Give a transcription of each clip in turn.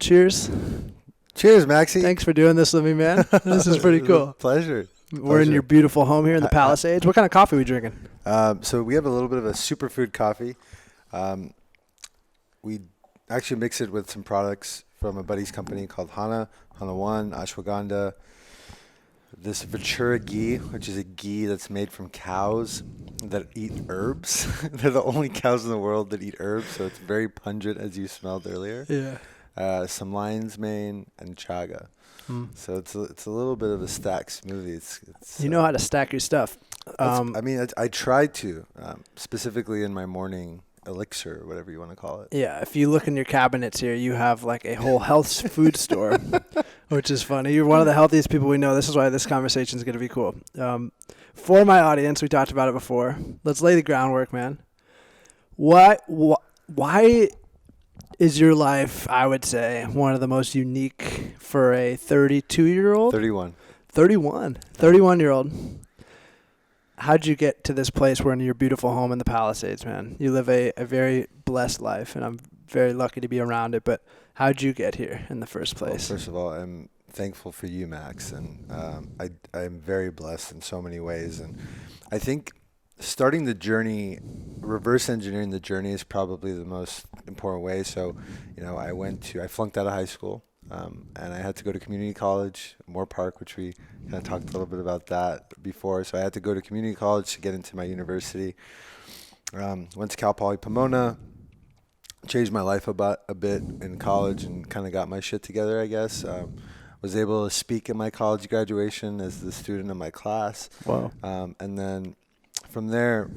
cheers. Cheers, Maxie. Thanks for doing this with me, man. This is pretty cool. Pleasure. We're in your beautiful home here in the Palisades. What kind of coffee are we drinking? So we have a little bit of a superfood coffee. We actually mix it with some products from a buddy's company called Hana One, Ashwagandha, this Ventura ghee, which is a ghee that's made from cows that eat herbs. They're the only cows in the world that eat herbs, so it's very pungent, as you smelled earlier. Yeah. Some lion's mane and chaga. So it's a little bit of a stacked smoothie. It's you know how to stack your stuff. I try to, specifically in my morning elixir, whatever you want to call it. Yeah, if you look in your cabinets here, you have like a whole health food store, which is funny. You're one of the healthiest people we know. This is why this conversation is going to be cool. For my audience, we talked about it before. Let's lay the groundwork, man. Why is your life, I would say, one of the most unique for a 32-year-old? 31. 31-year-old. How'd you get to this place? We're in your beautiful home in the Palisades, man. You live a very blessed life, and I'm very lucky to be around it. But how'd you get here in the first place? Well, first of all, I'm thankful for you, Max, and I'm very blessed in so many ways. And I think starting the journey, reverse engineering the journey is probably the most important way. So, I flunked out of high school. And I had to go to community college, Moore Park, which we kind of talked a little bit about that before. So I had to go to community college to get into my university. Went to Cal Poly Pomona, changed my life about a bit in college and kind of got my shit together, I guess. Was able to speak at my college graduation as the student of my class. Wow. And then from there,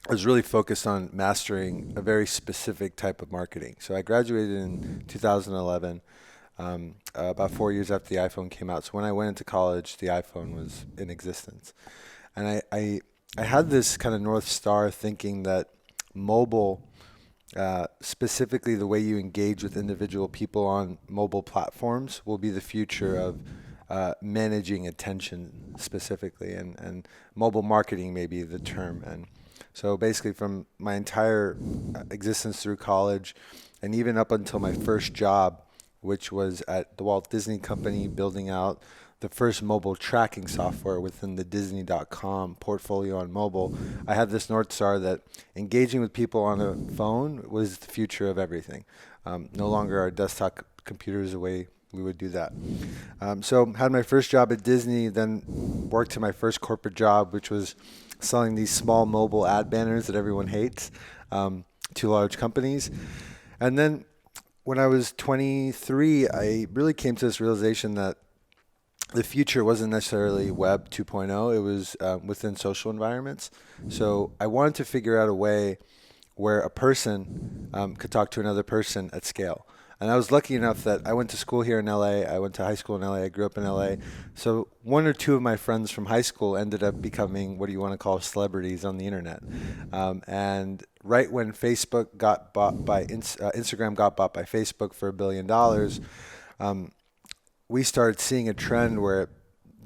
I was really focused on mastering a very specific type of marketing. So I graduated in 2011, about 4 years after the iPhone came out. So when I went into college, the iPhone was in existence. And I had this kind of North Star thinking that mobile, specifically the way you engage with individual people on mobile platforms, will be the future of managing attention specifically. And mobile marketing may be the term. And so basically from my entire existence through college and even up until my first job, which was at the Walt Disney Company building out the first mobile tracking software within the Disney.com portfolio on mobile, I had this North Star that engaging with people on a phone was the future of everything. No longer our desktop computers the way we would do that. So had my first job at Disney, then worked to my first corporate job, which was selling these small mobile ad banners that everyone hates to large companies. And then when I was 23, I really came to this realization that the future wasn't necessarily Web 2.0. It was within social environments. So I wanted to figure out a way where a person could talk to another person at scale. And I was lucky enough that I went to school here in LA. I went to high school in LA. I grew up in LA. So one or two of my friends from high school ended up becoming what do you want to call celebrities on the internet. And right when Facebook got bought by Instagram got bought by Facebook for $1 billion, we started seeing a trend where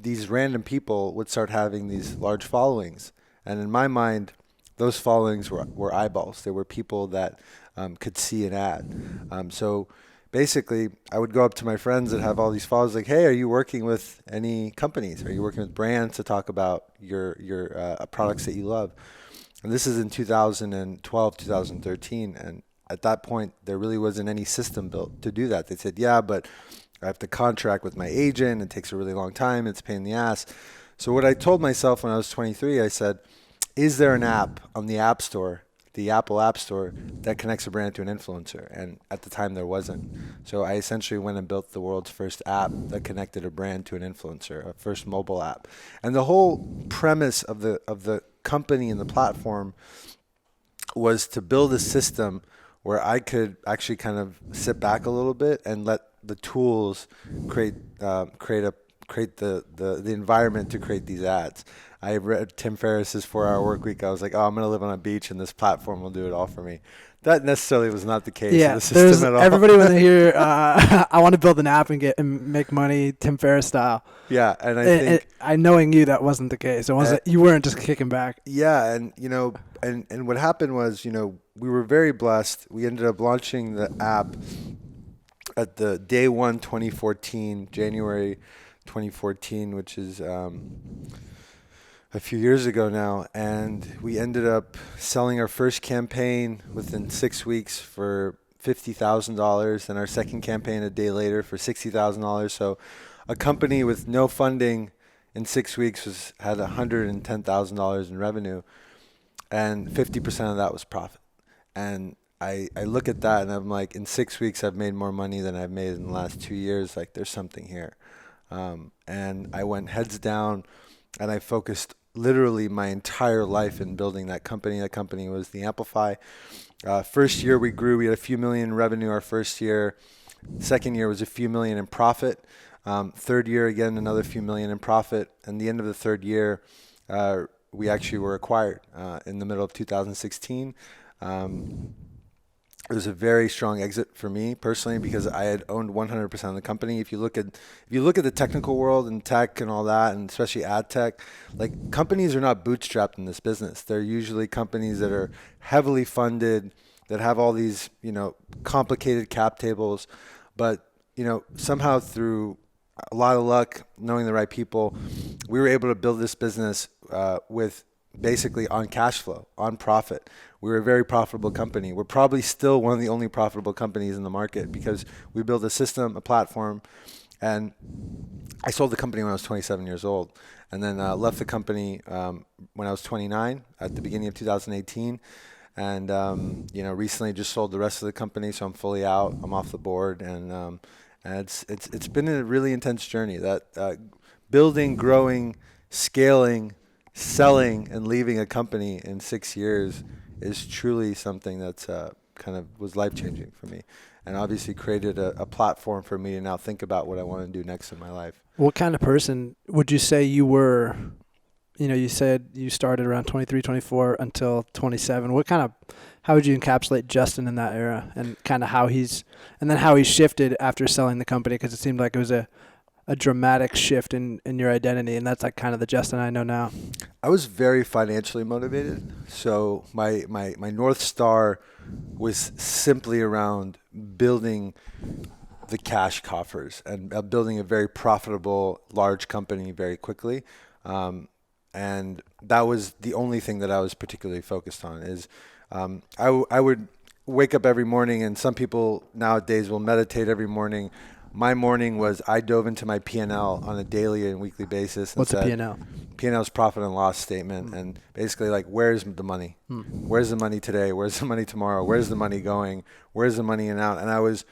these random people would start having these large followings. And in my mind, those followings were eyeballs. They were people that could see an ad. So basically, I would go up to my friends that have all these followers like, hey, are you working with any companies? Are you working with brands to talk about your products that you love? And this is in 2012, 2013. And at that point, there really wasn't any system built to do that. They said, yeah, but I have to contract with my agent. It takes a really long time. It's a pain in the ass. So what I told myself when I was 23, I said, is there an app on the App Store, the Apple App Store, that connects a brand to an influencer? And at the time, there wasn't. So I essentially went and built the world's first app that connected a brand to an influencer, a first mobile app. And the whole premise of the company and the platform was to build a system where I could actually kind of sit back a little bit and let the tools create the environment to create these ads. I read Tim Ferriss's 4-Hour Workweek. I was like, oh, I'm going to live on a beach and this platform will do it all for me. That necessarily was not the case in the system at all. Everybody when they hear, I want to build an app and make money Tim Ferriss style. Yeah, and I think... knowing you, that wasn't the case. It wasn't, you weren't just kicking back. Yeah, and and what happened was, we were very blessed. We ended up launching the app at the day one, 2014, January 2014, which is a few years ago now, and we ended up selling our first campaign within 6 weeks for $50,000, and our second campaign a day later for $60,000. So a company with no funding in 6 weeks had $110,000 in revenue, and 50% of that was profit. And I look at that and I'm like, in 6 weeks I've made more money than I've made in the last 2 years. Like, there's something here. And I went heads down and I focused literally my entire life in building that company. That company was the Amplify. First year we grew. We had a few million in revenue our first year. Second year was a few million in profit. Third year, again, another few million in profit. And the end of the third year, we actually were acquired in the middle of 2016. It was a very strong exit for me personally because I had owned 100% of the company. If you look at the technical world and tech and all that, and especially ad tech, like, companies are not bootstrapped in this business. They're usually companies that are heavily funded, that have all these, complicated cap tables, but somehow through a lot of luck, knowing the right people, we were able to build this business with basically on cash flow, on profit. We were a very profitable company. We're probably still one of the only profitable companies in the market because we built a system, a platform, and I sold the company when I was 27 years old, and then left the company when I was 29 at the beginning of 2018, and recently just sold the rest of the company, so I'm fully out. I'm off the board, and it's been a really intense journey. That building, growing, scaling, selling, and leaving a company in 6 years is truly something that's kind of was life-changing for me, and obviously created a platform for me to now think about what I want to do next in my life. What kind of person would you say you were? You said you started around 23, 24 until 27. How would you encapsulate Justin in that era, and kind of how he shifted after selling the company? Because it seemed like it was a dramatic shift in your identity, and that's like kind of the Justin I know now. I was very financially motivated. So my North Star was simply around building the cash coffers and building a very profitable, large company very quickly. And that was the only thing that I was particularly focused on. Is I would wake up every morning, and some people nowadays will meditate every morning. My morning was I dove into my P&L on a daily and weekly basis. And What's a P&L? P&L is profit and loss statement, and basically like, where's the money? Where's the money today? Where's the money tomorrow? Where's the money going? Where's the money in and out? And I was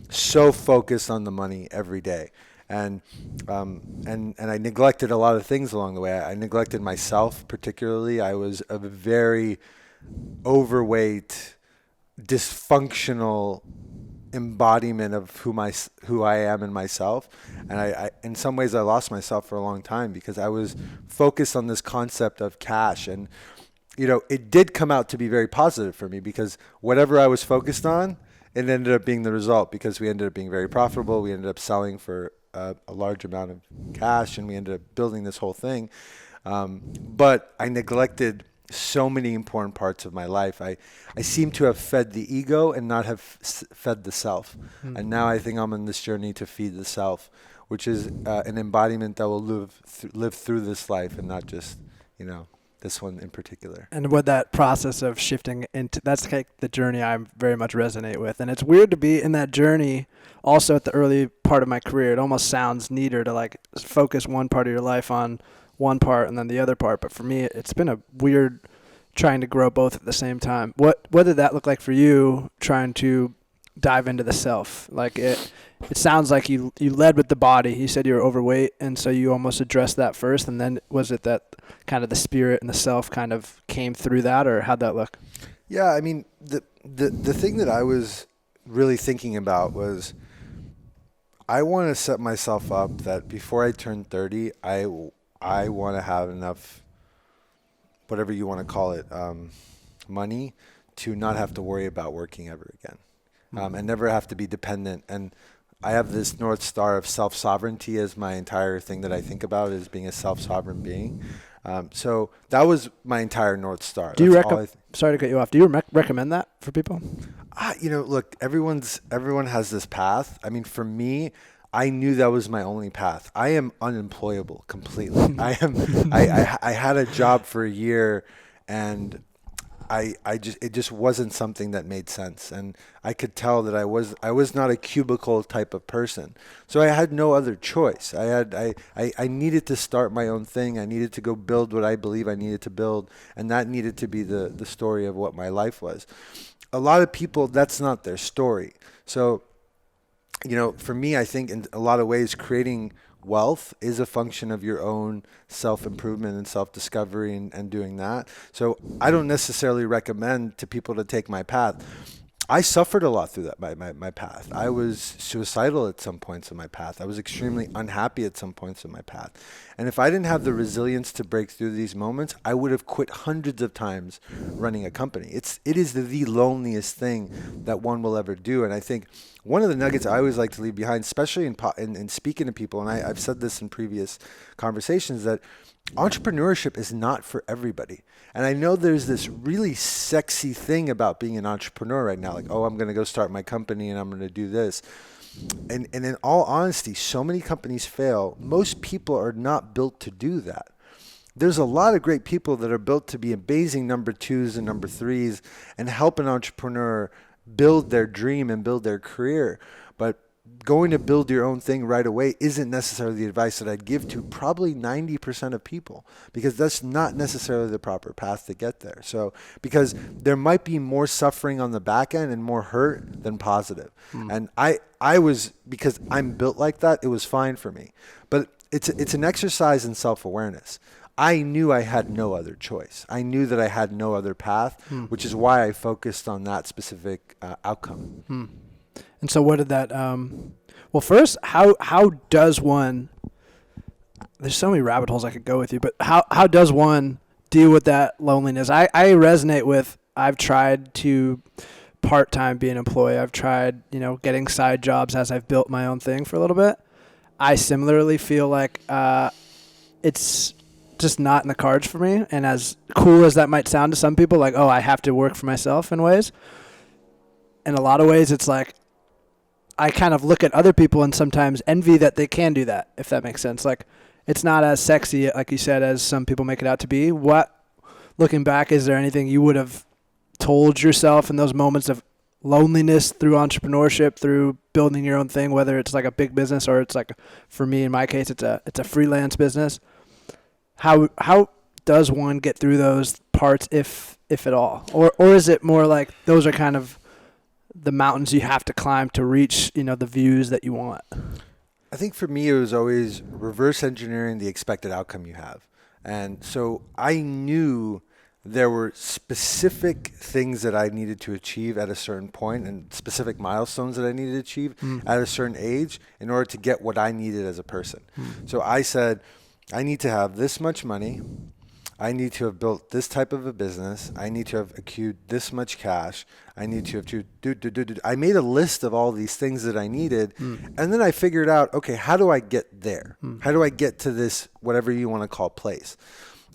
so focused on the money every day. And I neglected a lot of things along the way. I neglected myself particularly. I was a very overweight, dysfunctional embodiment of who I am and myself. And I in some ways I lost myself for a long time because I was focused on this concept of cash. And it did come out to be very positive for me because whatever I was focused on, it ended up being the result, because we ended up being very profitable. We ended up selling for a large amount of cash, and we ended up building this whole thing. But I neglected so many important parts of my life. I seem to have fed the ego and not have fed the self. And now I think I'm on this journey to feed the self, which is an embodiment that will live through this life, and not just, this one in particular. And what that process of shifting into, that's like the journey I very much resonate with. And it's weird to be in that journey also at the early part of my career. It almost sounds neater to like focus one part of your life on one part and then the other part. But for me, it's been a weird trying to grow both at the same time. What did that look like for you, trying to dive into the self? Like it sounds like you led with the body. You said you were overweight, and so you almost addressed that first, and then was it that kind of the spirit and the self kind of came through that, or how'd that look? Yeah, I mean, the thing that I was really thinking about was I want to set myself up that before I turn 30, I want to have enough, whatever you want to call it, money to not have to worry about working ever again, and never have to be dependent. And I have this North Star of self-sovereignty as my entire thing that I think about, as being a self-sovereign being. So that was my entire North Star. Do you That's all I sorry to cut you off. Do you recommend that for people? Look, everyone has this path. I mean, for me, I knew that was my only path. I am unemployable completely. I had a job for a year, and it just wasn't something that made sense, and I could tell that I was not a cubicle type of person. So I had no other choice. I needed to start my own thing. I needed to go build what I believe I needed to build, and that needed to be the story of what my life was. A lot of people, that's not their story. So, for me, I think in a lot of ways, creating wealth is a function of your own self-improvement and self-discovery and doing that. So I don't necessarily recommend to people to take my path. I suffered a lot through that, my path. I was suicidal at some points in my path. I was extremely unhappy at some points in my path. And if I didn't have the resilience to break through these moments, I would have quit hundreds of times running a company. It is the loneliest thing that one will ever do. And I think one of the nuggets I always like to leave behind, especially in speaking to people, and I've said this in previous conversations, that entrepreneurship is not for everybody. And I know there's this really sexy thing about being an entrepreneur right now, like, oh, I'm going to go start my company and I'm going to do this. And in all honesty, so many companies fail. Most people are not built to do that. There's a lot of great people that are built to be amazing number twos and number threes and help an entrepreneur build their dream and build their career. But going to build your own thing right away isn't necessarily the advice that I'd give to probably 90% of people, because that's not necessarily the proper path to get there. So, because there might be more suffering on the back end and more hurt than positive. And I was, because I'm built like that, it was fine for me. But it's an exercise in self-awareness. I knew I had no other choice. I knew that I had no other path, which is why I focused on that specific outcome. And so what did that, well, first, how does one, there's so many rabbit holes I could go with you, but how does one deal with that loneliness? I resonate with, I've tried to part-time be an employee. I've tried, getting side jobs as I've built my own thing for a little bit. I similarly feel like it's just not in the cards for me. And as cool as that might sound to some people, like, oh, I have to work for myself in ways. In a lot of ways, it's like, I kind of look at other people and sometimes envy that they can do that, if that makes sense. Like, it's not as sexy, like you said, as some people make it out to be. Looking back, is there anything you would have told yourself in those moments of loneliness through entrepreneurship, through building your own thing, whether it's like a big business or it's like, for me, in my case, it's a freelance business? How does one get through those parts, if at all? Or is it more like those are kind of the mountains you have to climb to reach, the views that you want? I think for me, it was always reverse engineering the expected outcome you have. And so I knew there were specific things that I needed to achieve at a certain point and specific milestones that I needed to achieve at a certain age in order to get what I needed as a person. So I said, I need to have this much money. I need to have built this type of a business. I need to have accrued this much cash. I need to have I made a list of all these things that I needed. And then I figured out, okay, how do I get there? How do I get to this, whatever you want to call place?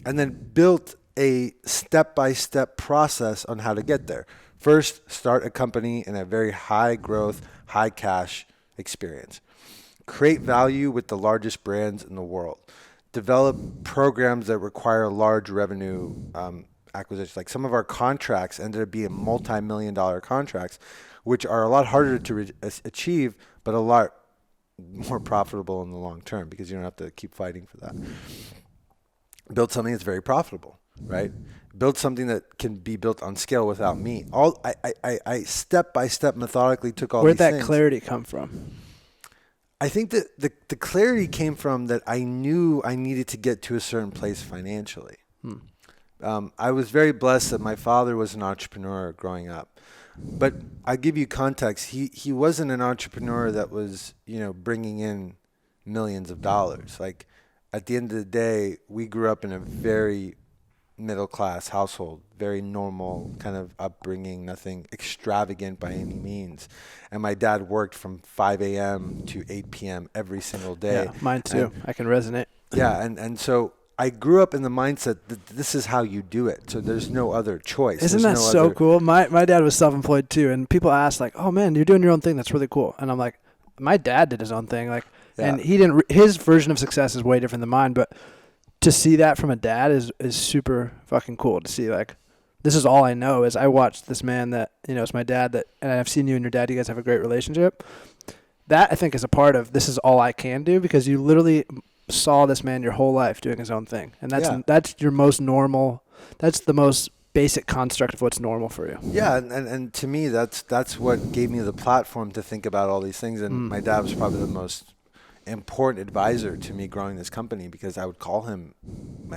And then built a step-by-step process on how to get there. First, start a company in a very high growth, high cash experience. Create value with the largest brands in the world. Develop programs that require large revenue acquisitions. Like some of our contracts ended up being multi-million-dollar contracts, which are a lot harder to achieve, but a lot more profitable in the long term because you don't have to keep fighting for that. Build something that's very profitable, right? Build something that can be built on scale without me. I step by step methodically took all these things. Where'd that clarity come from? I think that the clarity came from that I knew I needed to get to a certain place financially. I was very blessed that my father was an entrepreneur growing up. But I give you context. He wasn't an entrepreneur that was, bringing in millions of dollars. Like at the end of the day, we grew up in a very middle-class household, very normal kind of upbringing, nothing extravagant by any means. And my dad worked from 5 a.m. to 8 p.m. every single day. Yeah, mine too. I can resonate. Yeah, and so I grew up in the mindset that this is how you do it. So there's no other choice. Isn't that so cool? My dad was self-employed too, and people ask like, "Oh man, you're doing your own thing. That's really cool." And I'm like, "My dad did his own thing." Like, and he didn't. His version of success is way different than mine. But to see that from a dad is super fucking cool. To see like, this is all I know. Is I watched this man that is my dad. That, and I've seen you and your dad. You guys have a great relationship. That I think is a part of this is all I can do, because you literally saw this man your whole life doing his own thing, and that's your most normal. That's the most basic construct of what's normal for you. Yeah, and to me, that's what gave me the platform to think about all these things. And my dad was probably the most important advisor to me growing this company, because I would call him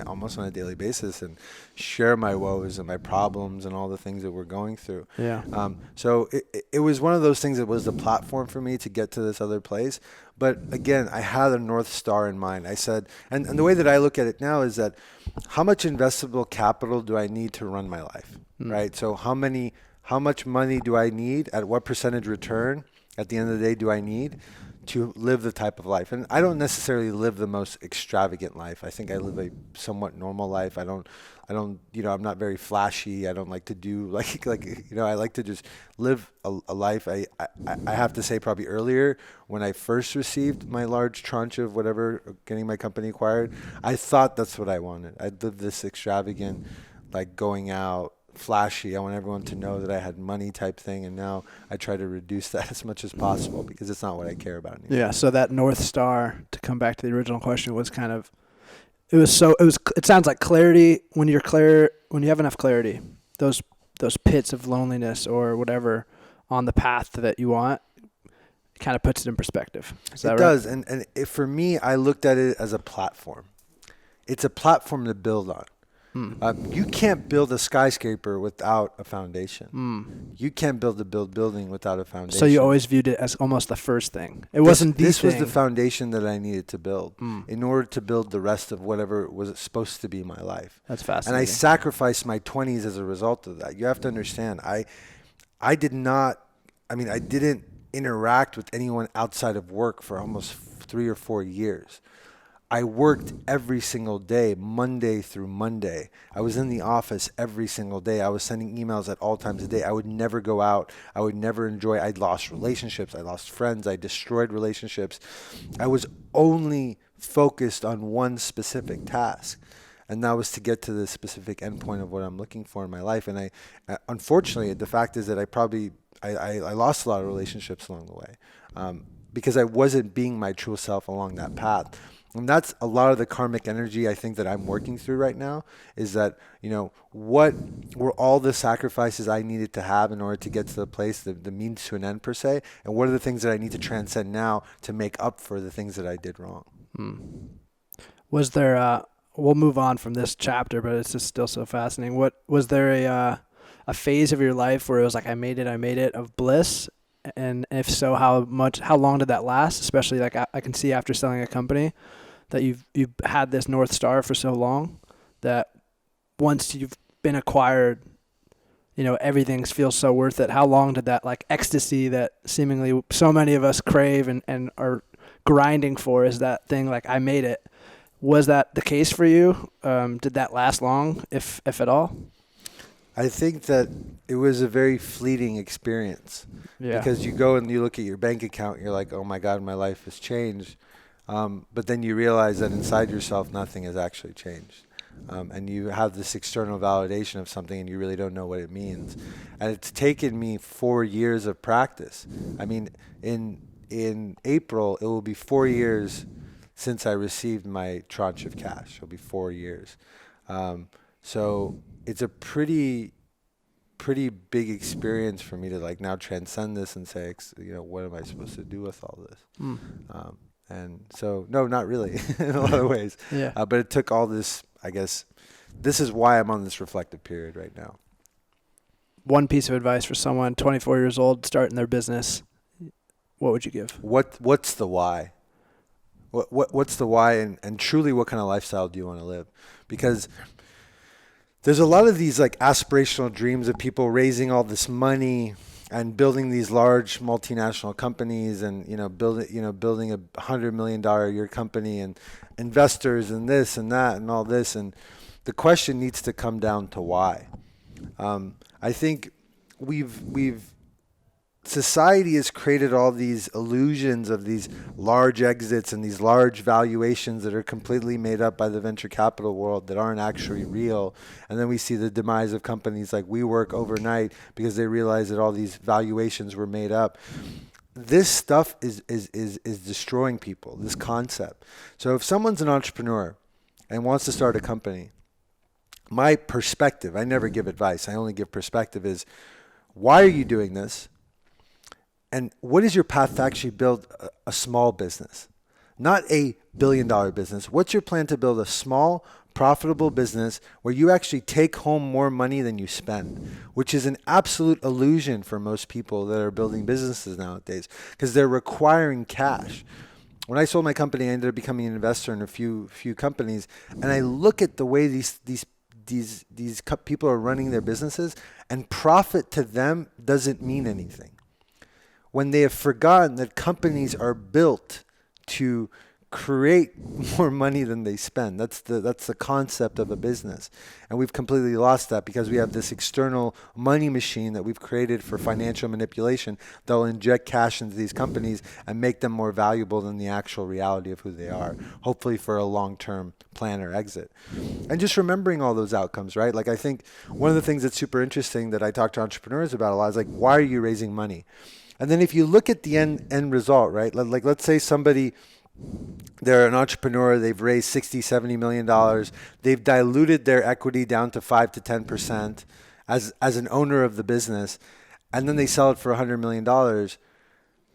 almost on a daily basis and share my woes and my problems and all the things that we're going through. Yeah. So it was one of those things that was the platform for me to get to this other place. But again, I had a North Star in mind. I said, and the way that I look at it now is that how much investable capital do I need to run my life, right? So how much money do I need? At what percentage return at the end of the day do I need to live the type of life? And I don't necessarily live the most extravagant life. I think I live a somewhat normal life. I don't, I'm not very flashy. I don't like to do I like to just live a life. I have to say, probably earlier when I first received my large tranche of whatever, getting my company acquired, I thought that's what I wanted. I'd live this extravagant, like going out, flashy. I want everyone to know that I had money type thing. And now I try to reduce that as much as possible, because it's not what I care about anymore. Yeah. So that North Star, to come back to the original question, was kind of, it sounds like clarity. When you have enough clarity, those pits of loneliness or whatever on the path that you want, it kind of puts it in perspective. Is that right? It does. And for me, I looked at it as a platform. It's a platform to build on. You can't build a skyscraper without a foundation. You can't build building without a foundation. So you always viewed it as almost the first thing. This was the foundation that I needed to build in order to build the rest of whatever was supposed to be my life. That's fascinating. And I sacrificed my 20s as a result of that. You have to understand, I didn't interact with anyone outside of work for almost 3 or 4 years. I worked every single day, Monday through Monday. I was in the office every single day. I was sending emails at all times of the day. I would never go out. I would never enjoy. I lost relationships. I lost friends. I destroyed relationships. I was only focused on one specific task, and that was to get to the specific endpoint of what I'm looking for in my life. And I, unfortunately, the fact is that I lost a lot of relationships along the way, because I wasn't being my true self along that path. And that's a lot of the karmic energy I think that I'm working through right now, is that, what were all the sacrifices I needed to have in order to get to the place, the means to an end per se, and what are the things that I need to transcend now to make up for the things that I did wrong. Was there, we'll move on from this chapter, but it's just still so fascinating. Was there a phase of your life where it was like, I made it of bliss? And if so, how long did that last? Especially like I can see after selling a company that you've had this North Star for so long that once you've been acquired, everything feels so worth it. How long did that like ecstasy that seemingly so many of us crave and are grinding for, is that thing like I made it? Was that the case for you? Did that last long, if at all? I think that it was a very fleeting experience, because you go and you look at your bank account and you're like, oh my God, my life has changed. But then you realize that inside yourself, nothing has actually changed. And you have this external validation of something and you really don't know what it means. And it's taken me 4 years of practice. I mean, in April, it will be 4 years since I received my tranche of cash. It'll be 4 years. So it's a pretty big experience for me to like now transcend this and say, what am I supposed to do with all this? And so, no, not really in a lot of ways. But it took all this, I guess, this is why I'm on this reflective period right now. One piece of advice for someone 24 years old starting their business, what would you give? What's the why? What's the why, and truly what kind of lifestyle do you want to live? Because there's a lot of these like aspirational dreams of people raising all this money and building these large multinational companies, and building $100 million a year company, and investors and this and that and all this. And the question needs to come down to why. I think society has created all these illusions of these large exits and these large valuations that are completely made up by the venture capital world that aren't actually real. And then we see the demise of companies like WeWork overnight because they realized that all these valuations were made up. This stuff is destroying people, this concept. So if someone's an entrepreneur and wants to start a company, my perspective, I never give advice, I only give perspective, is why are you doing this? And what is your path to actually build a small business? Not a billion-dollar business. What's your plan to build a small, profitable business where you actually take home more money than you spend, which is an absolute illusion for most people that are building businesses nowadays because they're requiring cash. When I sold my company, I ended up becoming an investor in a few companies, and I look at the way these people are running their businesses, and profit to them doesn't mean anything. When they have forgotten that companies are built to create more money than they spend. That's the concept of a business. And we've completely lost that because we have this external money machine that we've created for financial manipulation that will inject cash into these companies and make them more valuable than the actual reality of who they are, hopefully for a long-term plan or exit. And just remembering all those outcomes, right? Like I think one of the things that's super interesting that I talk to entrepreneurs about a lot is like, why are you raising money? And then if you look at the end result, right? Like let's say they're an entrepreneur, they've raised $60, $70 million. They've diluted their equity down to 5 to 10% as an owner of the business, and then they sell it for $100 million.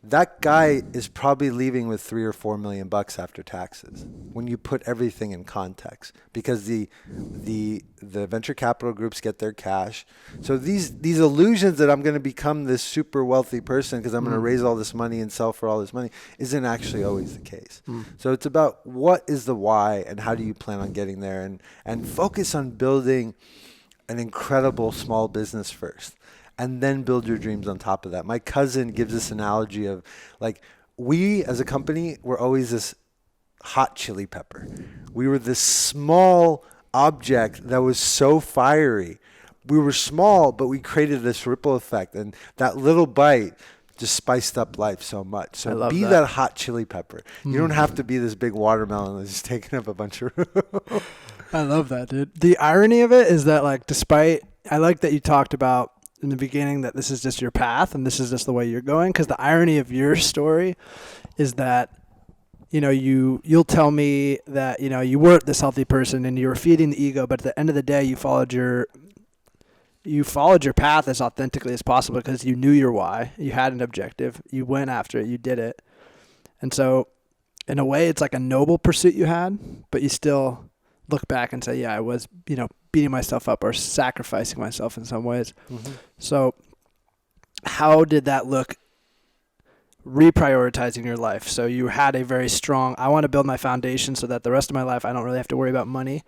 That guy is probably leaving with $3 or $4 million after taxes when you put everything in context, because the venture capital groups get their cash. So these illusions that I'm going to become this super wealthy person because I'm going to raise all this money and sell for all this money isn't actually always the case. So it's about what is the why and how do you plan on getting there, and focus on building an incredible small business first, and then build your dreams on top of that. My cousin gives this analogy of like, we as a company were always this hot chili pepper. We were this small object that was so fiery. We were small, but we created this ripple effect, and that little bite just spiced up life so much. So be that hot chili pepper. You don't have to be this big watermelon that's just taking up a bunch of room. I love that, dude. The irony of it is that, like, I like that you talked about in the beginning that this is just your path and this is just the way you're going, because the irony of your story is that, you know, you'll tell me that, you know, you weren't this healthy person and you were feeding the ego, but at the end of the day you followed your path as authentically as possible because you knew your why, you had an objective, you went after it, you did it. And so in a way it's like a noble pursuit you had, but you still look back and say, yeah, I was, you know, beating myself up or sacrificing myself in some ways. Mm-hmm. So how did that look reprioritizing your life? So you had a very strong, I want to build my foundation so that the rest of my life I don't really have to worry about money.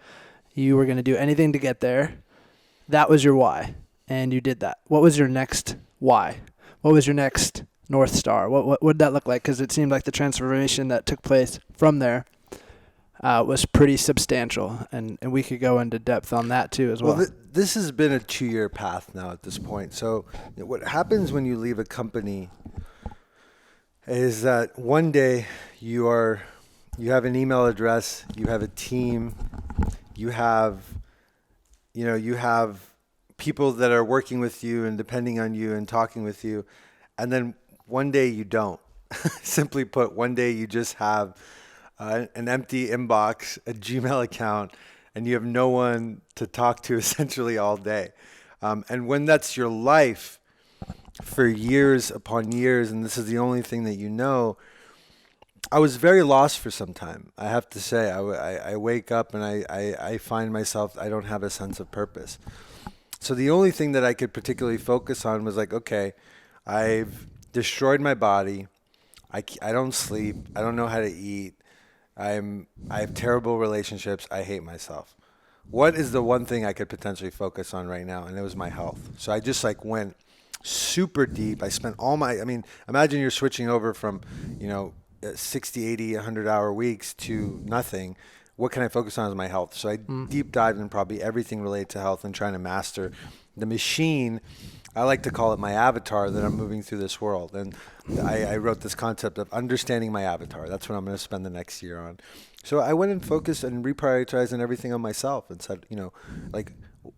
You were going to do anything to get there. That was your why, and you did that. What was your next why? What was your next North Star? What did that look like? Because it seemed like the transformation that took place from there was pretty substantial, and we could go into depth on that too as well. Well, this has been a 2-year path now at this point. So what happens when you leave a company is that one day you have an email address, you have a team, you have people that are working with you and depending on you and talking with you, and then one day you don't. Simply put, one day you just have an empty inbox, a Gmail account, and you have no one to talk to essentially all day. And when that's your life for years upon years, and this is the only thing that you know, I was very lost for some time. I have to say, I wake up and I find myself, I don't have a sense of purpose. So the only thing that I could particularly focus on was like, okay, I've destroyed my body. I don't sleep. I don't know how to eat. I have terrible relationships. I hate myself. What is the one thing I could potentially focus on right now? And it was my health. So I just like went super deep. I spent imagine you're switching over from, 60, 80, 100-hour weeks to nothing. What can I focus on is my health. So I deep dived in probably everything related to health and trying to master the machine. I like to call it my avatar that I'm moving through this world. And I wrote this concept of understanding my avatar. That's what I'm going to spend the next year on. So I went and focused and reprioritized and everything on myself and said,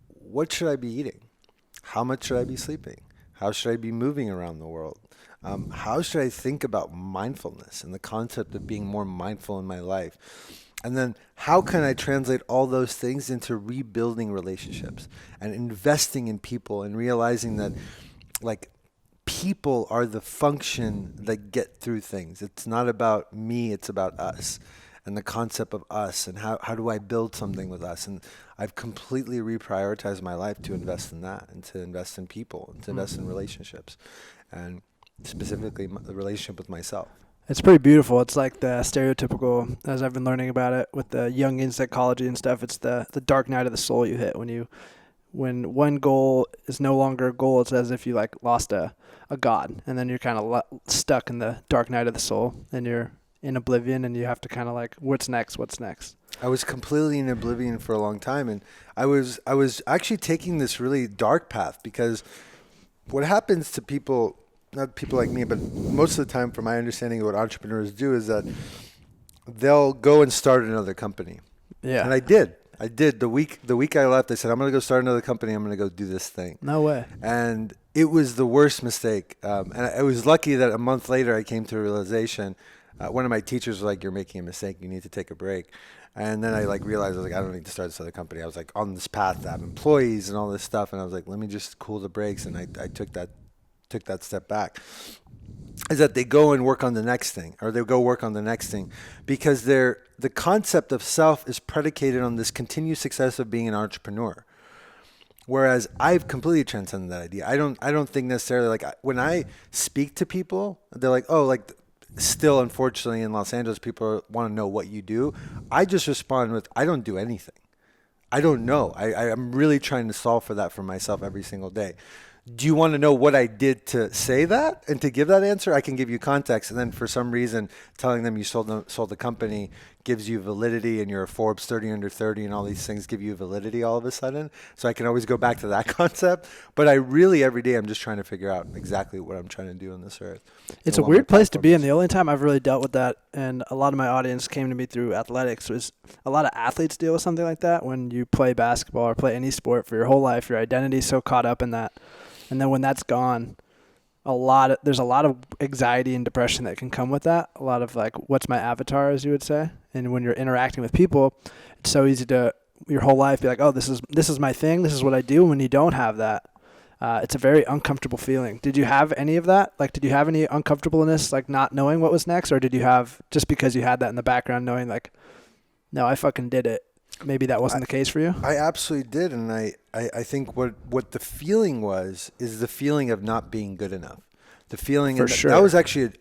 what should I be eating? How much should I be sleeping? How should I be moving around the world? How should I think about mindfulness and the concept of being more mindful in my life? And then how can I translate all those things into rebuilding relationships and investing in people and realizing that people are the function that get through things. It's not about me, it's about us and the concept of us and how do I build something with us. And I've completely reprioritized my life to invest in that and to invest in people and to invest in relationships and specifically the relationship with myself. It's pretty beautiful. It's like the stereotypical, as I've been learning about it with the Jungian psychology and stuff, it's the dark night of the soul you hit when one goal is no longer a goal. It's as if you lost a god, and then you're kind of stuck in the dark night of the soul and you're in oblivion and you have to kind of what's next? I was completely in oblivion for a long time, and I was actually taking this really dark path because what happens to people, not people like me, but most of the time, from my understanding of what entrepreneurs do, is that they'll go and start another company. Yeah. And I did. The week I left, I said, I'm going to go start another company. I'm going to go do this thing. No way. And it was the worst mistake. And I was lucky that a month later I came to a realization. One of my teachers was like, you're making a mistake. You need to take a break. And then I realized I don't need to start this other company. I was on this path to have employees and all this stuff. And I was like, let me just cool the brakes. And I took that step back. Is that they go and work on the next thing, or they go work on the next thing, because the concept of self is predicated on this continued success of being an entrepreneur. Whereas I've completely transcended that idea. I don't think necessarily when I speak to people, they're like, oh, still, unfortunately, in Los Angeles, people want to know what you do. I just respond with, I don't do anything. I don't know. I'm really trying to solve for that for myself every single day. Do you want to know what I did to say that and to give that answer? I can give you context. And then for some reason, telling them you sold the company gives you validity, and you're a Forbes 30 under 30 and all these things give you validity all of a sudden. So I can always go back to that concept. But I really, every day, I'm just trying to figure out exactly what I'm trying to do on this earth. It's a weird place to be. And the only time I've really dealt with that, and a lot of my audience came to me through athletics, was a lot of athletes deal with something like that. When you play basketball or play any sport for your whole life, your identity's so caught up in that. And then when that's gone, there's a lot of anxiety and depression that can come with that. A lot of what's my avatar, as you would say. And when you're interacting with people, it's so easy to your whole life be like, oh, this is my thing. This is what I do. And when you don't have that, it's a very uncomfortable feeling. Did you have any of that? Did you have any uncomfortableness, not knowing what was next? Or did you have, just because you had that in the background, knowing no, I fucking did it? Maybe that wasn't the case for you? I absolutely did. And I think what the feeling is the feeling of not being good enough. The feeling for sure. That was actually,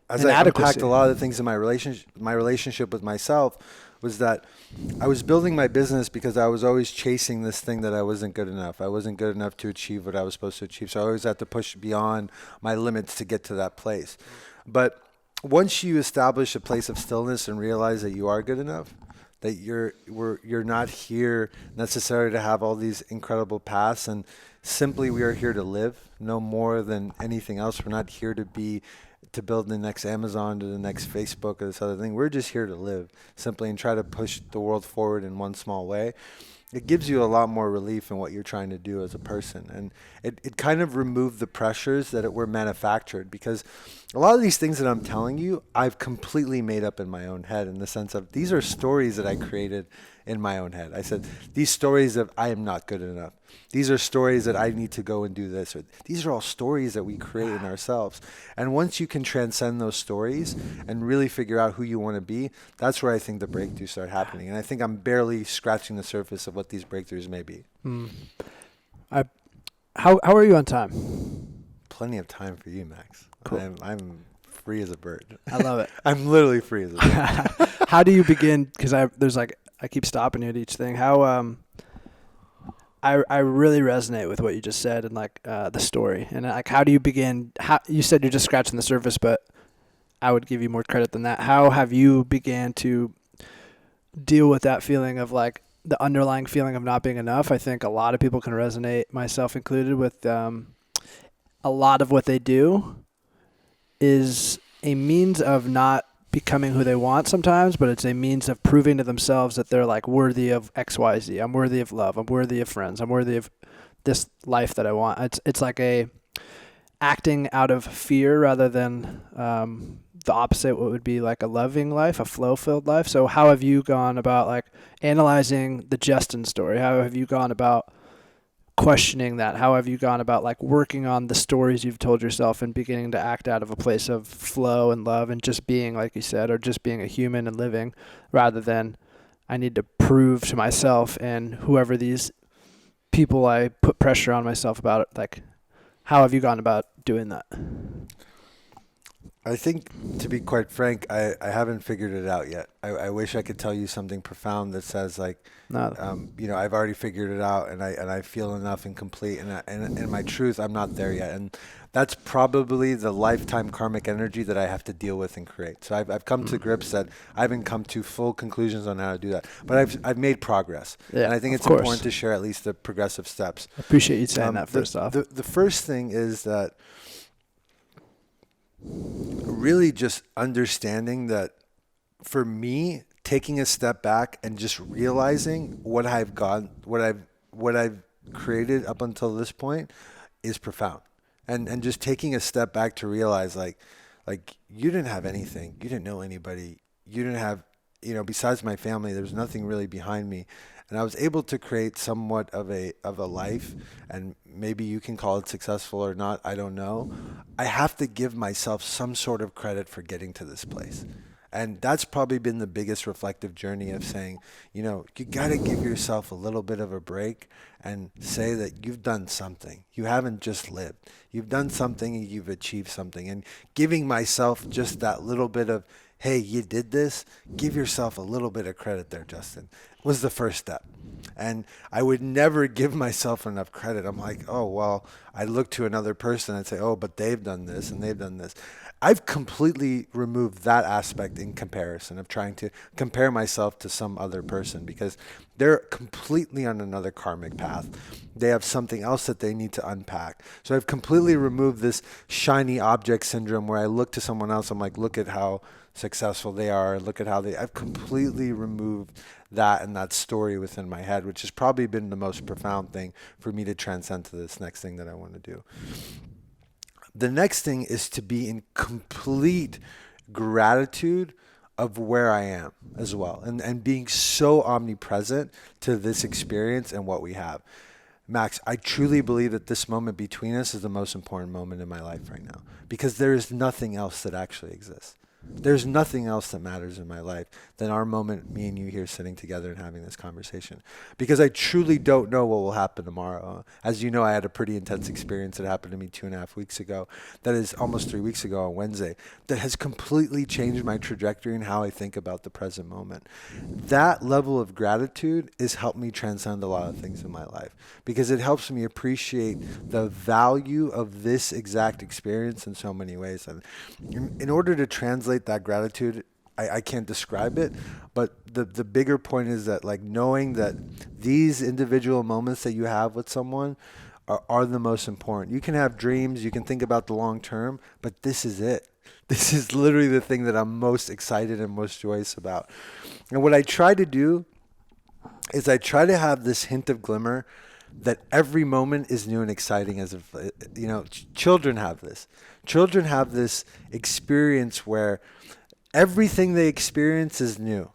as I unpacked a lot of the things in my relationship with myself, was that I was building my business because I was always chasing this thing that I wasn't good enough. I wasn't good enough to achieve what I was supposed to achieve. So I always had to push beyond my limits to get to that place. But once you establish a place of stillness and realize that you are good enough, that you're not here necessarily to have all these incredible paths, and simply we are here to live, no more than anything else. We're not here to build the next Amazon, to the next Facebook, or this other thing. We're just here to live simply and try to push the world forward in one small way. It gives you a lot more relief in what you're trying to do as a person. And it kind of removed the pressures that were manufactured, because a lot of these things that I'm telling you, I've completely made up in my own head, in the sense of these are stories that I created in my own head. I said, these stories of I am not good enough. These are stories that I need to go and do this. Or these are all stories that we create in ourselves. And once you can transcend those stories and really figure out who you want to be, that's where I think the breakthroughs start happening. And I think I'm barely scratching the surface of what these breakthroughs may be. How are you on time? Plenty of time for you, Max. Cool. I'm free as a bird. I love it. I'm literally free as a bird. How do you begin? Because I keep stopping you at each thing. I really resonate with what you just said and like the story and like how do you begin? How you said you're just scratching the surface, but I would give you more credit than that. How have you began to deal with that feeling of like the underlying feeling of not being enough? I think a lot of people can resonate, myself included, with a lot of what they do is a means of not becoming who they want sometimes, but it's a means of proving to themselves that they're like worthy of XYZ. I'm worthy of love. I'm worthy of friends. I'm worthy of this life that I want. It's like a acting out of fear rather than the opposite, what would be like a loving life, a flow-filled life. So how have you gone about like analyzing the Justin story? How have you gone about questioning that? How have you gone about like working on the stories you've told yourself and beginning to act out of a place of flow and love and just being, like you said, or just being a human and living rather than I need to prove to myself and whoever these people I put pressure on myself about it? Like, how have you gone about doing that? I think, to be quite frank, I haven't figured it out yet. I wish I could tell you something profound that says like, No. I've already figured it out and I feel enough and complete. And in my truth, I'm not there yet. And that's probably the lifetime karmic energy that I have to deal with and create. So I've come to grips that I haven't come to full conclusions on how to do that. But I've made progress. Yeah, and I think it's course. important to share at least the progressive steps. I appreciate you saying that first off. The first thing is that really just understanding that for me, taking a step back and just realizing what I've created up until this point is profound. And just taking a step back to realize like you didn't have anything. You didn't know anybody. You didn't have, besides my family, there's nothing really behind me. And I was able to create somewhat of a life, and maybe you can call it successful or not, I don't know. I have to give myself some sort of credit for getting to this place. And that's probably been the biggest reflective journey of saying, you got to give yourself a little bit of a break and say that you've done something. You haven't just lived. You've done something and you've achieved something. And giving myself just that little bit of, hey, you did this, give yourself a little bit of credit there, Justin, was the first step. And I would never give myself enough credit. I'm like, oh, well, I look to another person and say, oh, but they've done this and they've done this. I've completely removed that aspect in comparison of trying to compare myself to some other person because they're completely on another karmic path. They have something else that they need to unpack. So I've completely removed this shiny object syndrome where I look to someone else. I'm like, look at how successful they are. Look at how I've completely removed that and that story within my head, which has probably been the most profound thing for me to transcend to this next thing that I want to do. The next thing is to be in complete gratitude of where I am as well, and being so omnipresent to this experience and what we have. Max, I truly believe that this moment between us is the most important moment in my life right now because there is nothing else that actually exists. There's nothing else that matters in my life than our moment, me and you here sitting together and having this conversation. Because I truly don't know what will happen tomorrow. As you know, I had a pretty intense experience that happened to me 2.5 weeks ago. That is almost 3 weeks ago on Wednesday. That has completely changed my trajectory and how I think about the present moment. That level of gratitude has helped me transcend a lot of things in my life. Because it helps me appreciate the value of this exact experience in so many ways. And in order to translate that gratitude, I can't describe it, but the bigger point is that like knowing that these individual moments that you have with someone are the most important. You can have dreams, you can think about the long term, but this is it. This is literally the thing that I'm most excited and most joyous about. And what I try to do is I try to have this hint of glimmer that every moment is new and exciting. As if, children have this. Children have this experience where everything they experience is new.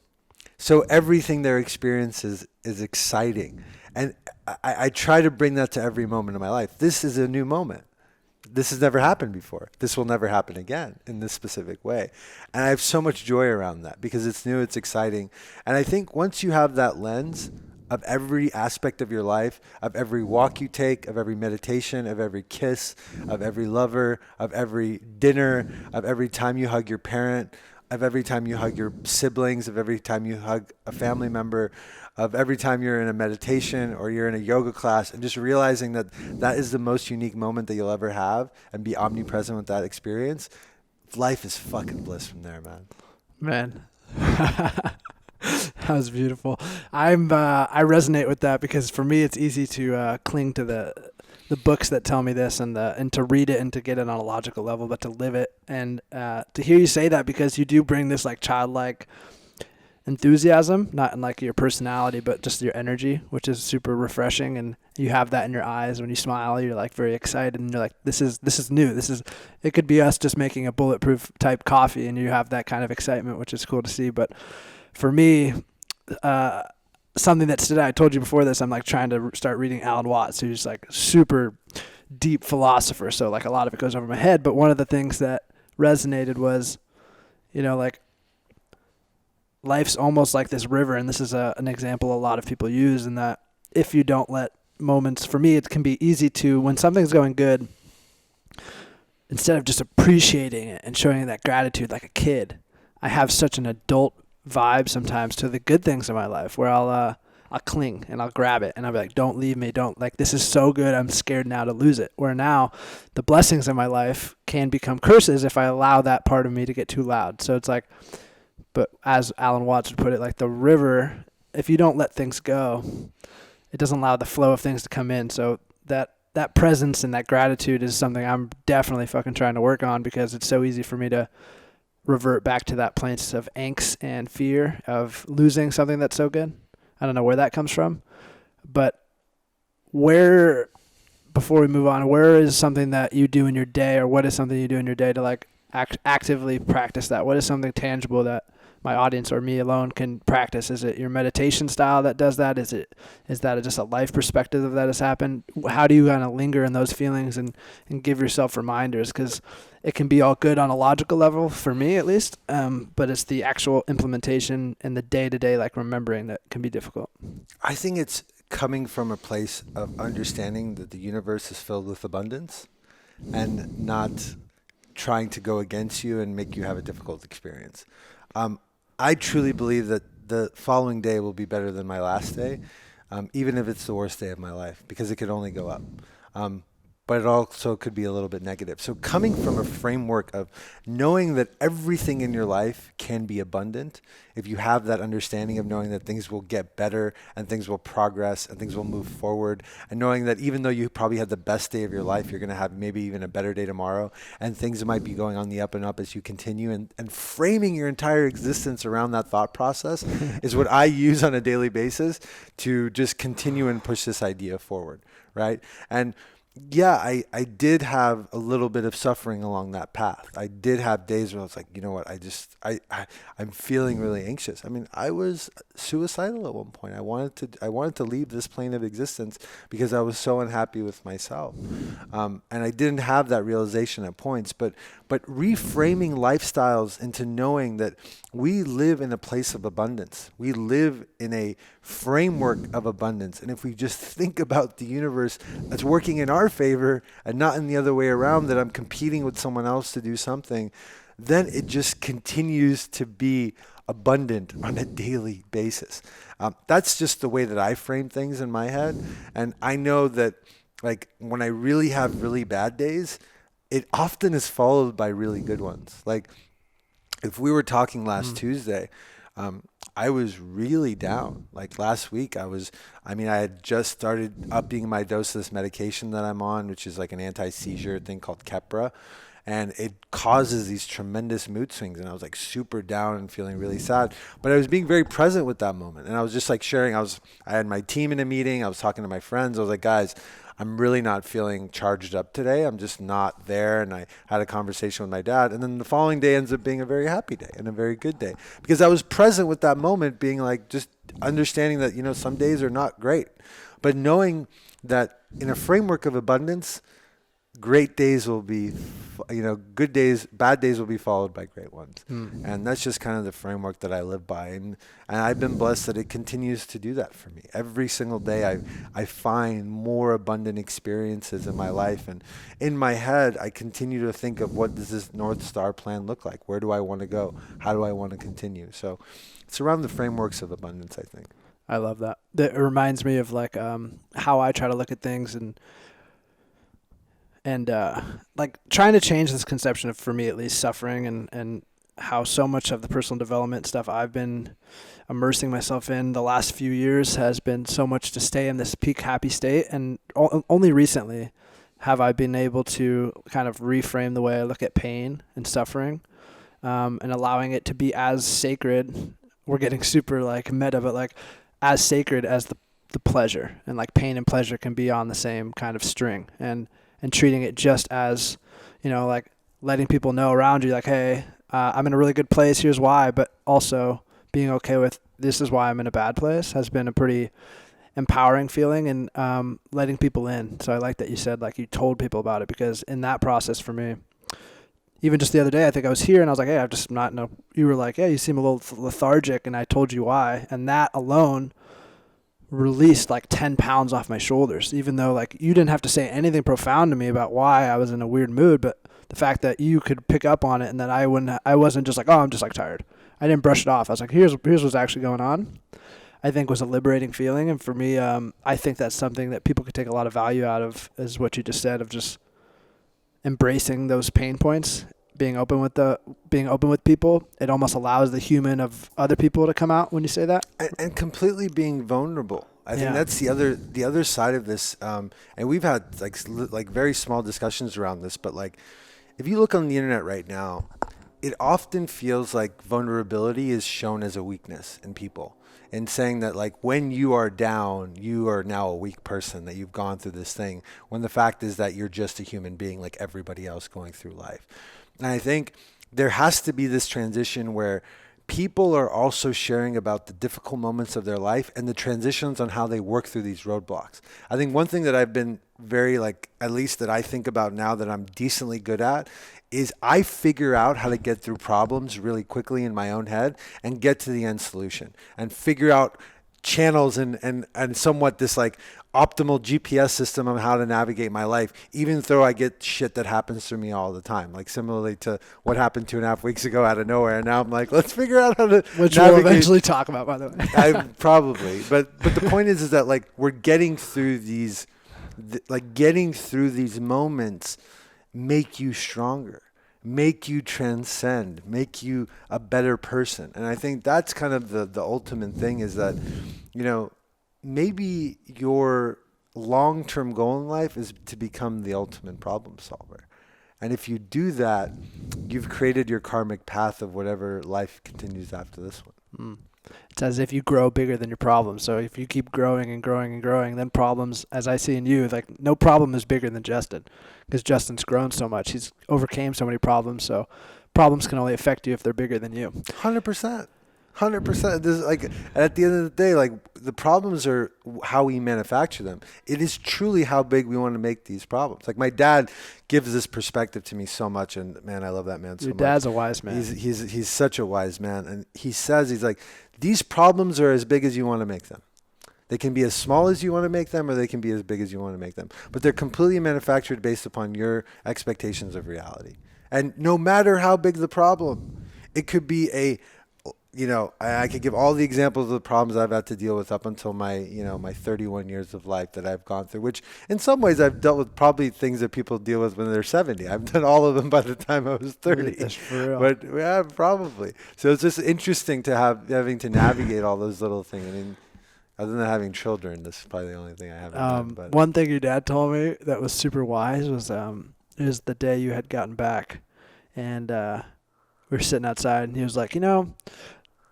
So everything they experience is exciting. And I try to bring that to every moment of my life. This is a new moment. This has never happened before. This will never happen again in this specific way. And I have so much joy around that because it's new, it's exciting. And I think once you have that lens of every aspect of your life, of every walk you take, of every meditation, of every kiss, of every lover, of every dinner, of every time you hug your parent, of every time you hug your siblings, of every time you hug a family member, of every time you're in a meditation or you're in a yoga class, and just realizing that that is the most unique moment that you'll ever have, and be omnipresent with that experience. Life is fucking bliss from there, man. Man. That was beautiful. I resonate with that because for me it's easy to cling to the books that tell me this and to read it and to get it on a logical level, but to live it and to hear you say that, because you do bring this like childlike enthusiasm, not in like your personality, but just your energy, which is super refreshing. And you have that in your eyes when you smile. You're like very excited, and you're like, this is new. It could be us just making a bulletproof type coffee, and you have that kind of excitement, which is cool to see. But for me, something that stood out, I told you before this, I'm like trying to start reading Alan Watts, who's like super deep philosopher. So like a lot of it goes over my head. But one of the things that resonated was, like life's almost like this river. And this is an example a lot of people use, in that if you don't let moments, for me, it can be easy to, when something's going good, instead of just appreciating it and showing that gratitude like a kid, I have such an adult vibe sometimes to the good things in my life where I'll cling and I'll grab it and I'll be like, don't leave me. This is so good. I'm scared now to lose it. Where now the blessings in my life can become curses if I allow that part of me to get too loud. So it's like, but as Alan Watts would put it, like the river, if you don't let things go, it doesn't allow the flow of things to come in. So that presence and that gratitude is something I'm definitely fucking trying to work on, because it's so easy for me to revert back to that place of angst and fear of losing something that's so good. I don't know where that comes from, but before we move on, where is something that you do in your day, or what is something you do in your day to like actively practice that? What is something tangible that my audience or me alone can practice? Is it your meditation style that does that? Is that just a life perspective of that has happened? How do you kind of linger in those feelings and give yourself reminders? Because it can be all good on a logical level, for me at least, but it's the actual implementation and the day-to-day like remembering that can be difficult. I think it's coming from a place of understanding that the universe is filled with abundance, and not trying to go against you and make you have a difficult experience. I truly believe that the following day will be better than my last day, even if it's the worst day of my life, because it could only go up. But it also could be a little bit negative. So coming from a framework of knowing that everything in your life can be abundant, if you have that understanding of knowing that things will get better and things will progress and things will move forward, and knowing that even though you probably had the best day of your life, you're going to have maybe even a better day tomorrow, and things might be going on the up and up as you continue, and framing your entire existence around that thought process is what I use on a daily basis to just continue and push this idea forward, right? And yeah, I did have a little bit of suffering along that path. I did have days where I was like, you know what, I'm feeling really anxious. I mean, I was suicidal at one point. I wanted to leave this plane of existence because I was so unhappy with myself. And I didn't have that realization at points, but reframing lifestyles into knowing that we live in a place of abundance. We live in a framework of abundance. And if we just think about the universe that's working in our favor and not in the other way around, that I'm competing with someone else to do something, then it just continues to be abundant on a daily basis. That's just the way that I frame things in my head. And I know that like when I really have really bad days, it often is followed by really good ones. Like if we were talking last Tuesday, I was really down. Like last week, I had just started upping my dose of this medication that I'm on, which is like an anti-seizure thing called Keppra. And it causes these tremendous mood swings. And I was like super down and feeling really sad. But I was being very present with that moment. And I was just like sharing. I had my team in a meeting. I was talking to my friends. I was like, guys, I'm really not feeling charged up today. I'm just not there. And I had a conversation with my dad. And then the following day ends up being a very happy day and a very good day. Because I was present with that moment, being like, just understanding that, some days are not great. But knowing that in a framework of abundance, great days will be, good days, bad days will be followed by great ones. And that's just kind of the framework that I live by. And I've been blessed that it continues to do that for me. Every single day I find more abundant experiences in my life. And in my head, I continue to think of, what does this North Star plan look like? Where do I want to go? How do I want to continue? So it's around the frameworks of abundance, I think. I love that. It reminds me of like how I try to look at things and like trying to change this conception of, for me at least, suffering and how so much of the personal development stuff I've been immersing myself in the last few years has been so much to stay in this peak happy state. And only recently have I been able to kind of reframe the way I look at pain and suffering, and allowing it to be as sacred. We're getting super like meta, but like as sacred as the pleasure, and like pain and pleasure can be on the same kind of string, and treating it just as, like letting people know around you, like, hey, I'm in a really good place, here's why, but also being okay with, this is why I'm in a bad place, has been a pretty empowering feeling, and letting people in. So I like that you said, like, you told people about it, because in that process for me, even just the other day, I think I was here and I was like, hey, I'm just not, you were like, yeah, you seem a little lethargic, and I told you why. And that alone released like 10 pounds off my shoulders, even though like you didn't have to say anything profound to me about why I was in a weird mood. But the fact that you could pick up on it, and that I wasn't just like, oh, I'm just like tired. I didn't brush it off. I was like, here's what's actually going on, I think was a liberating feeling. And for me, I think that's something that people could take a lot of value out of, is what you just said, of just embracing those pain points, being open with people. It almost allows the human of other people to come out when you say that, and completely being vulnerable. I think that's the other side of this. And we've had like very small discussions around this, but like if you look on the internet right now, it often feels like vulnerability is shown as a weakness in people, and saying that like when you are down, you are now a weak person, that you've gone through this thing, when the fact is that you're just a human being like everybody else going through life. And I think there has to be this transition where people are also sharing about the difficult moments of their life and the transitions on how they work through these roadblocks. I think one thing that I've been very at least that I think about now that I'm decently good at, is I figure out how to get through problems really quickly in my own head and get to the end solution, and figure out channels and somewhat this like optimal GPS system of how to navigate my life, even though I get shit that happens to me all the time. Like similarly to what happened 2.5 weeks ago out of nowhere. And now I'm like, let's figure out how to Which navigate. we'll eventually talk about, by the way. I probably, but the point is that like we're getting through these, getting through these moments make you stronger, make you transcend, make you a better person. And I think that's kind of the ultimate thing, is that, maybe your long-term goal in life is to become the ultimate problem solver. And if you do that, you've created your karmic path of whatever life continues after this one. It's as if you grow bigger than your problems. So if you keep growing and growing and growing, then problems, as I see in you, like no problem is bigger than Justin, because Justin's grown so much. He's overcame so many problems. So problems can only affect you if they're bigger than you. 100%. 100%. This is like, at the end of the day, like the problems are how we manufacture them. It is truly how big we want to make these problems. Like my dad gives this perspective to me so much, and man, I love that man so much. Your dad's a wise man. He's such a wise man, and he says, he's like, these problems are as big as you want to make them. They can be as small as you want to make them, or they can be as big as you want to make them. But they're completely manufactured based upon your expectations of reality. And no matter how big the problem, it could be I could give all the examples of the problems I've had to deal with up until my 31 years of life that I've gone through, which in some ways I've dealt with probably things that people deal with when they're 70. I've done all of them by the time I was 30. That's for real. But yeah, probably. So it's just interesting to having to navigate all those little things. I mean, other than having children, this is probably the only thing I haven't done. But one thing your dad told me that was super wise was it was the day you had gotten back, and we were sitting outside, and he was like,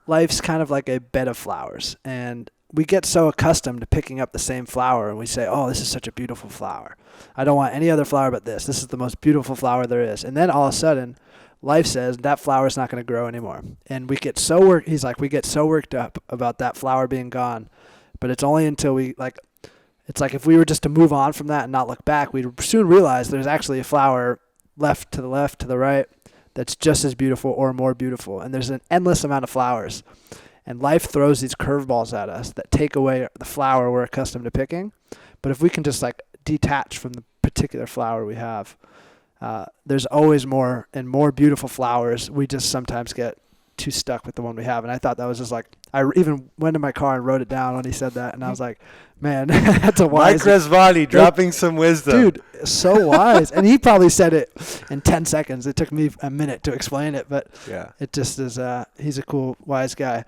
life's kind of like a bed of flowers, and we get so accustomed to picking up the same flower, and we say, oh, this is such a beautiful flower. I don't want any other flower but this. This is the most beautiful flower there is. And then all of a sudden, life says that flower is not going to grow anymore. And we get so worked up about that flower being gone, but it's only until it's like if we were just to move on from that and not look back, we'd soon realize there's actually a flower left, to the right, that's just as beautiful or more beautiful. And there's an endless amount of flowers. And life throws these curveballs at us that take away the flower we're accustomed to picking. But if we can just like detach from the particular flower we have, there's always more and more beautiful flowers. We just sometimes get too stuck with the one we have. And I thought that was just like, I even went in my car and wrote it down when he said that. And I was like, man, that's a wise. Mike Rezvani dropping some wisdom. Dude, so wise. And he probably said it in 10 seconds. It took me a minute to explain it, but yeah, it just is, he's a cool, wise guy.